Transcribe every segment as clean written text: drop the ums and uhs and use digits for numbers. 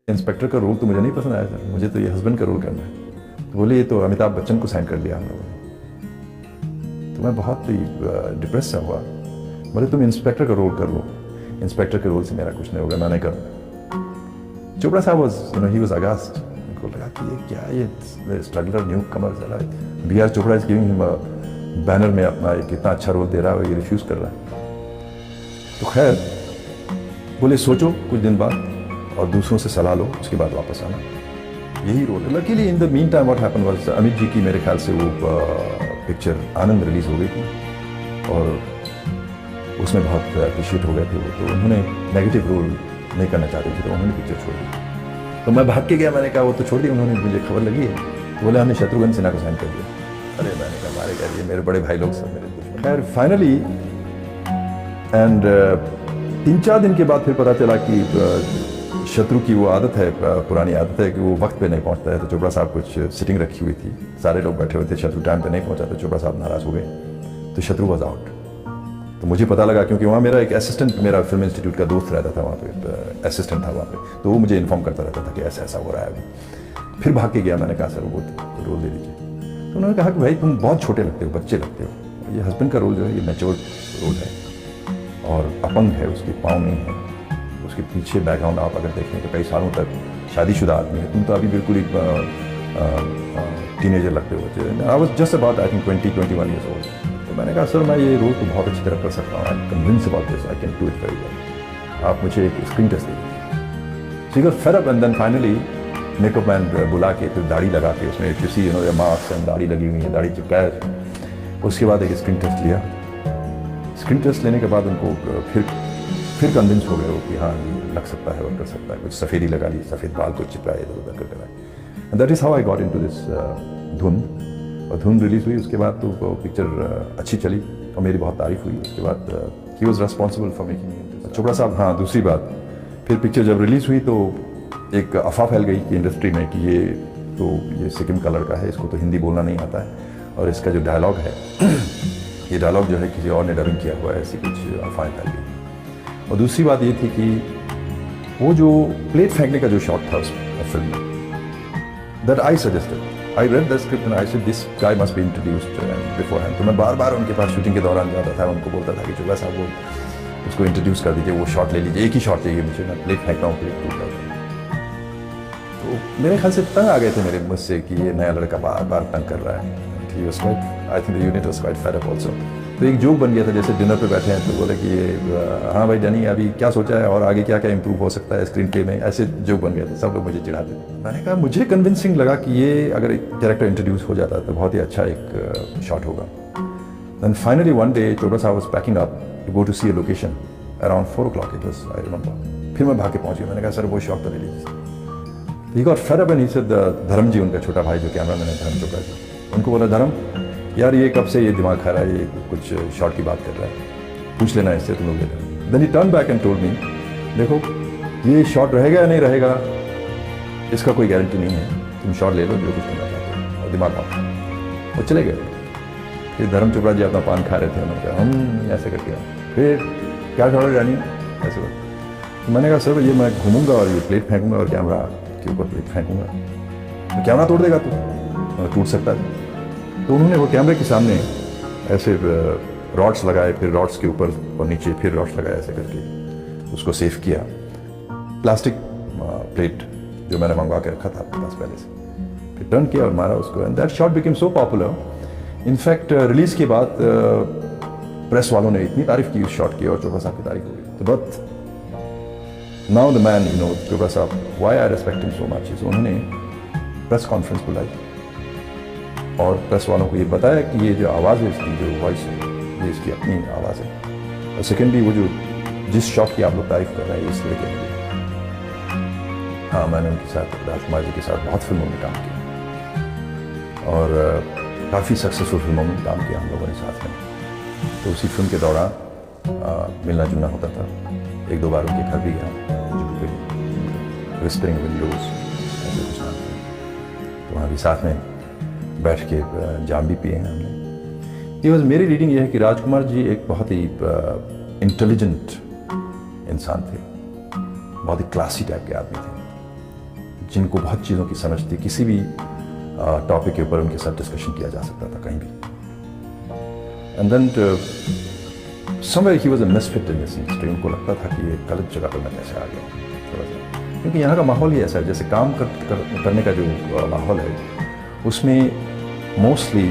Inspector का role तो मुझे नहीं पसंद आया सर, मुझे तो ये हस्बैंड का रोल करना है। तो बोले ये तो अमिताभ बच्चन को साइन कर दिया हम लोगों ने। तो मैं बहुत ही डिप्रेस सा हुआ। बोले तुम इंस्पेक्टर का रोल कर लो, इंस्पेक्टर के रोल से मेरा कुछ नहीं होगा, मैं नहीं करूँगा। चोपड़ा साहब वाज ही वाज अगास्ट। उनको लगा कि ये क्या, ये स्ट्रगलर न्यू कमर चला है, B R Chopra is giving him banner में अपना एक कितना अच्छा रोल दे रहा है और ये रिफ्यूज़ कर रहा है। तो खैर बोले सोचो कुछ दिन बाद और दूसरों से सलाह लो, उसके बाद वापस आना, यही रोल है। Luckily in the meantime what happened was Amit ji की मेरे ख्याल से वो पिक्चर आनंद रिलीज़ हो गई थी और उसमें बहुत अप्रिशिएट हो गए थे वो, तो उन्होंने नेगेटिव रोल नहीं करना चाहते थे तो उन्होंने पिक्चर छोड़ दी। तो मैं भाग के गया, मैंने कहा वो तो छोड़ दिया उन्होंने, मुझे खबर लगी है। तो बोले हमने शत्रुघ्न सिन्हा को साइन कर दिया। अरे मैंने कहा मारे क्या, ये मेरे बड़े भाई लोग सब मेरे दुश्मन। खैर फाइनली एंड 3-4 दिन के बाद फिर पता चला कि शत्रु की वो आदत है, पुरानी आदत है कि वो वक्त पे नहीं पहुंचता है। तो चोपड़ा साहब कुछ सिटिंग रखी हुई थी, सारे लोग बैठे हुए थे, शत्रु टाइम पे नहीं पहुंचा तो चोपड़ा साहब नाराज हो गए, तो शत्रु वॉज आउट। तो मुझे पता लगा क्योंकि वहाँ मेरा एक असिस्टेंट, मेरा फिल्म इंस्टीट्यूट का दोस्त रहता था वहाँ पे, असिस्टेंट था वहाँ पे, तो वो मुझे इन्फॉर्म करता रहता था कि ऐसा ऐसा हो रहा है अभी। फिर भाग के गया, मैंने कहा सर वो रोल दे दीजिए। तो उन्होंने कहा कि भाई तुम बहुत छोटे लगते हो, बच्चे लगते हो, ये हस्बैंड का रोल जो है ये मैच्योर रोल है और अपंग है, उसके पाँव नहीं है, उसके पीछे बैकग्राउंड आप अगर देखें तो कई सालों तक शादीशुदा आदमी है, तुम तो अभी बिल्कुल एक टीनेजर लगते हो। I was just about I think 20-21 years old. तो मैंने कहा सर मैं ये रोल तो बहुत अच्छी तरह कर सकता हूँ, I am convince about this, I can do it very well, आप मुझे एक स्क्रीन टेस्ट दे दीजिए। So he got fed up and then finally makeup man बुला के फिर दाढ़ी लगा के, उसमें किसी मास्क एंड दाढ़ी लगी हुई है, दाढ़ी चिपकाया, उसके बाद एक स्क्रीन टेस्ट लिया। स्क्रीन टेस्ट लेने के बाद उनको फिर कन्विंस हो गए वो कि हाँ लग सकता है और कर सकता है, कुछ सफ़ेदी लगा ली, सफ़ेद बाल को चिपकाए इधर उधर कर कराए, and that is how I got into this धुन। और धुन रिलीज़ हुई, उसके बाद तो वो पिक्चर अच्छी चली और मेरी बहुत तारीफ हुई। उसके बाद he was responsible for making Chopra साहब। हाँ दूसरी बात, फिर पिक्चर जब रिलीज़ हुई तो एक अफवाह फैल गई कि इंडस्ट्री में कि ये सिक्किम का लड़का है, इसको तो हिंदी बोलना नहीं आता है और इसका जो डायलॉग है ये डायलॉग जो है किसी और ने डबिंग किया हुआ है, ऐसी कुछ अफवाहें फैल गई। और दूसरी बात ये थी कि वो जो प्लेट फेंकने का जो शॉट था उस फिल्म में, that I suggested, I read the script and I said this guy must be introduced before hand. तो मैं बार बार उनके पास शूटिंग के दौरान जाता था, उनको बोलता था कि चोपड़ा साहब वो उसको इंट्रोड्यूस कर दीजिए, वो शॉट ले लीजिए, एक ही शॉट चाहिए मुझे, मैं प्लेट फेंक रहा हूँ, प्लेट टूट रहा हूँ। तो मेरे ख्याल से तंग आ गए थे मेरे मुझसे कि ये नया लड़का बार बार तंग कर रहा है। He was quite, I think the unit was quite fed up also. तो एक जोक बन गया था, जैसे डिनर पे बैठे हैं तो बोले कि ये हाँ भाई डनी अभी क्या सोचा है और आगे क्या क्या इम्प्रूव हो सकता है स्क्रीन प्ले में, ऐसे जोक बन गया था, सब लोग मुझे चिढ़ाते थे। मैंने कहा मुझे कन्विंसिंग लगा कि ये अगर एक कैरेक्टर इंट्रोड्यूस हो जाता तो बहुत ही अच्छा एक शॉट होगा। Then finally one day Chopra साहब was packing up to go to see a location around 4 o'clock it was, I remember. फिर मैं भाग के पहुँच गया, मैंने कहा सर वो शॉट तो ले लीजिए। He got fed up and he said धर्म जी, उनका छोटा भाई जो कैमरामैन है धर्म चोपड़ा जी, उनको बोला धर्म यार ये कब से ये दिमाग खा रहा है, ये कुछ शॉट की बात कर रहा है, पूछ लेना इससे तुम लोग लेना। Then he turn back and told me देखो ये शॉट रहेगा या नहीं रहेगा इसका कोई गारंटी नहीं है, तुम शॉट ले लो जो कुछ करना चाहते हो और दिमाग मत। वो चले गए। फिर धर्म चोपड़ा जी अपना पान खा रहे थे, उन्होंने कहा हम ऐसे करके फिर क्या शॉट जानी ऐसे कर। तो मैंने कहा सर ये मैं घूमूंगा और ये प्लेट फेंकूंगा और कैमरा के ऊपर प्लेट फेंकूंगा तो कैमरा तोड़ देगा तो टूट सकता है। तो उन्होंने वो कैमरे के सामने ऐसे रॉड्स लगाए, फिर रॉड्स के ऊपर और नीचे फिर रॉड्स लगाए, ऐसे करके उसको सेव किया। प्लास्टिक प्लेट जो मैंने मंगवा के रखा था अपने पास पहले से, फिर टर्न किया और मारा उसको, and that shot became so popular. In fact release के बाद प्रेस वालों ने इतनी तारीफ की उस शॉट की और चोपड़ा साहब की तारीफ हो गई। तो but now the man you know Chopra साहब, why I respect him so much, उन्होंने प्रेस कॉन्फ्रेंस बुलाई और प्रेस वालों को ये बताया कि ये जो आवाज़ है इसकी, जो वॉइस है ये इसकी अपनी आवाज़ है। और सेकेंडली वो जो जिस शॉट की आप लोग तारीफ कर रहे हैं इस लड़के के लिए, हाँ मैंने उनके साथ राजकुमार जी के साथ बहुत फिल्मों में काम किया और काफ़ी सक्सेसफुल फिल्मों में काम किया हम लोगों ने साथ में। तो उसी फिल्म के दौरान मिलना जुलना होता था, 1-2 बार उनके घर भी गया, विस्परिंग विंडोज ऐसे कुछ नाम थे, तो वहाँ भी साथ में बैठ के जाम भी पिए हैं हमने। ये बस मेरी रीडिंग ये है कि राजकुमार जी एक बहुत ही इंटेलिजेंट इंसान थे, बहुत ही क्लासी टाइप के आदमी थे, जिनको बहुत चीज़ों की समझ थी, किसी भी टॉपिक के ऊपर उनके साथ डिस्कशन किया जा सकता था कहीं भी। And then somewhere he was a misfit in this industry. उनको लगता था कि ये गलत जगह पर मैं कैसे आ गया थोड़ा सा, क्योंकि यहाँ का माहौल ही ऐसा है, जैसे काम करने का जो माहौल है उसमें मोस्टली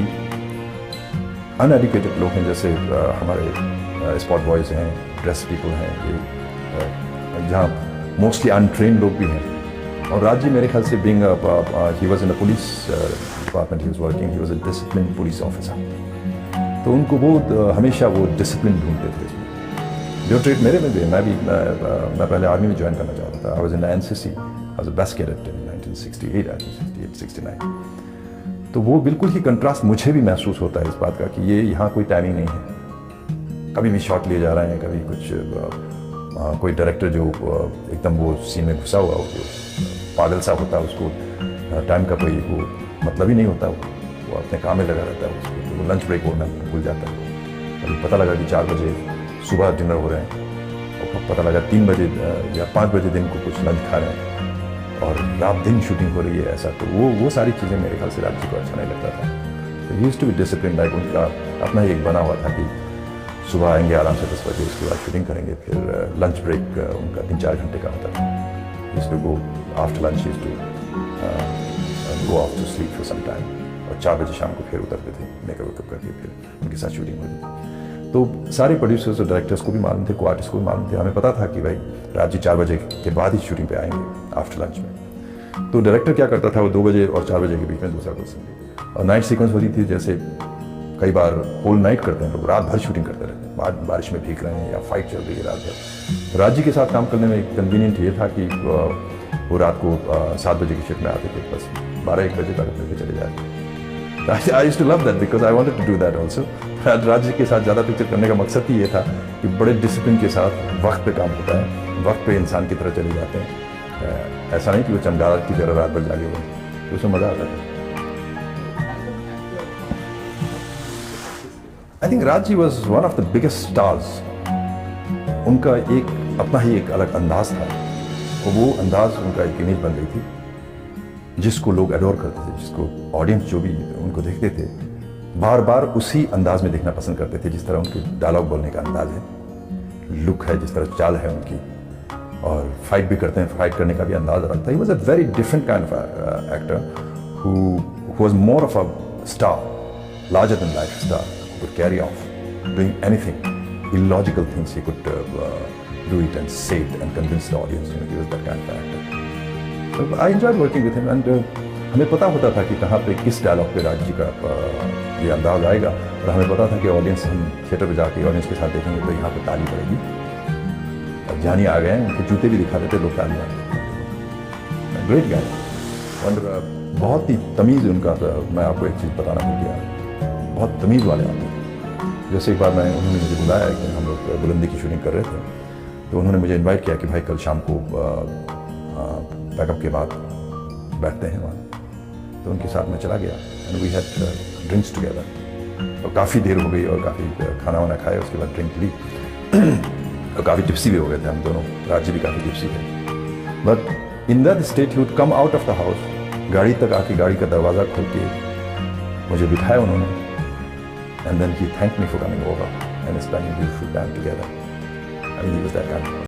अनएडुकेटेड लोग हैं, जैसे हमारे स्पॉट बॉयज़ हैं, ड्रेस पीपल हैं, ये जहाँ मोस्टली अनट्रेन लोग भी हैं। और राज जी मेरे ख्याल से being he was in the police department, he was working, he was a discipline police officer, तो उनको वो हमेशा वो डिसिप्लिन ढूंढते थे इसमें। जो ट्रेड मेरे में भी, मैं पहले आर्मी में ज्वाइन करना चाहता था। I was in NCC, I was a best cadet in 1968, 69। तो वो बिल्कुल ही कंट्रास्ट मुझे भी महसूस होता है इस बात का कि ये यहाँ कोई टाइमिंग नहीं है, कभी भी शॉट लिए जा रहे हैं, कभी कुछ कोई डायरेक्टर जो एकदम वो सीन में घुसा हुआ हो, जो पागल सा होता है, उसको टाइम का कोई वो मतलब ही नहीं होता, वो अपने काम में लगा रहता है, उसको तो वो लंच ब्रेक होना भूल जाता है। कभी पता लगा कि 4 बजे सुबह डिनर हो रहे हैं, और पता लगा 3 बजे या 5 बजे दिन को कुछ लंच खा रहे हैं, और रात दिन शूटिंग हो रही है ऐसा। तो वो सारी चीज़ें मेरे ख्याल से राज जी को अच्छा नहीं लगता था। तो used to be discipline, like उनका अपना ही एक बना हुआ था कि सुबह आएंगे आराम से 10 बजे, उसके बाद शूटिंग करेंगे, फिर लंच ब्रेक उनका 3-4 घंटे का होता था। Used to go after lunch, used to go off to sleep for some time, और 4 बजे शाम को फिर उतरते थे मेकअप वेकअप करके, फिर उनके साथ शूटिंग होती थी। तो सारे प्रोड्यूसर्स और डायरेक्टर्स को भी मालूम थे, को आर्टिस्ट को भी मालूम थे, हमें पता था कि भाई राज जी 4 बजे के बाद ही शूटिंग पे आएंगे आफ्टर लंच में। तो डायरेक्टर क्या करता था, वो 2 बजे और 4 बजे के बीच में दूसरा पर्सन, और नाइट सीक्वेंस होती थी, जैसे कई बार होल नाइट करते हैं लोग, रात भर शूटिंग करते रहते हैं, बारिश में भीग रहे हैं या फाइट चल रही है रात भर। तो राज जी के साथ काम करने में कन्वीनियंट ये था कि वो रात को 7 बजे की शिफ्ट में आते थे, बस 12-1 बजे तक अपने चले जाते। I used to love that because I wanted to do that also. Raj ji के साथ ज़्यादा पिक्चर करने का मकसद ही ये था कि बड़े डिसिप्लिन के साथ वक्त पे काम होता है, वक्त पे इंसान की तरह चले जाते हैं। ऐसा नहीं कि वो चमगादड़ की तरह रात भर जागे हुए, तो उसमें मज़ा आता था। I think Raj ji was one of the biggest stars. उनका एक अपना ही एक अलग अंदाज था, और वो अंदाज उनका एक इमेज बन गई थी जिसको लोग एडोर करते थे, जिसको ऑडियंस जो भी उनको देखते थे बार बार उसी अंदाज में देखना पसंद करते थे। जिस तरह उनके डायलॉग बोलने का अंदाज है, लुक है, जिस तरह चाल है उनकी, और फाइट भी करते हैं, फाइट करने का भी अंदाज रखता है। He was a very different kind of actor who was more of a star, larger than life star, who could carry off doing anything, illogical things. He could do it and say it and convince the audience. He was that kind of actor. So I enjoyed working with him, and हमें पता होता था कि कहाँ पे किस dialogue पे राज जी का ये अंदाज आएगा, और हमें पता था कि ऑडियंस, हम थिएटर पे जाके ऑडियंस के साथ देखेंगे तो यहाँ पे ताली पड़ेगी। और जानी आ गए हैं, उनके जूते भी दिखा देते, लोग ताली आ गए। ग्रेट गाय, और बहुत ही तमीज़ उनका था। मैं आपको एक चीज़ बताना भूल गया, बहुत तमीज़ वाले आते थे। जैसे एक बार उन्होंने मुझे बुलाया कि हम लोग बुलंदी की शूटिंग कर रहे थे, तो उन्होंने मुझे इनवाइट किया कि भाई कल शाम को पैकअप के बाद बैठते हैं वहाँ। तो उनके साथ मैं चला गया, and we had drinks together. और काफ़ी देर हो गई, और काफ़ी खाना वाना खाया, उसके बाद ड्रिंक ली, और काफ़ी टिप्सी भी हो गए थे हम दोनों। राज जी भी काफ़ी टिप्सी थे। But in that state he would come out of the house, गाड़ी तक आके गाड़ी का दरवाज़ा खोल के मुझे बिठाया उन्होंने, and then he thank me for coming over and spending beautiful time together. I mean he was that kind.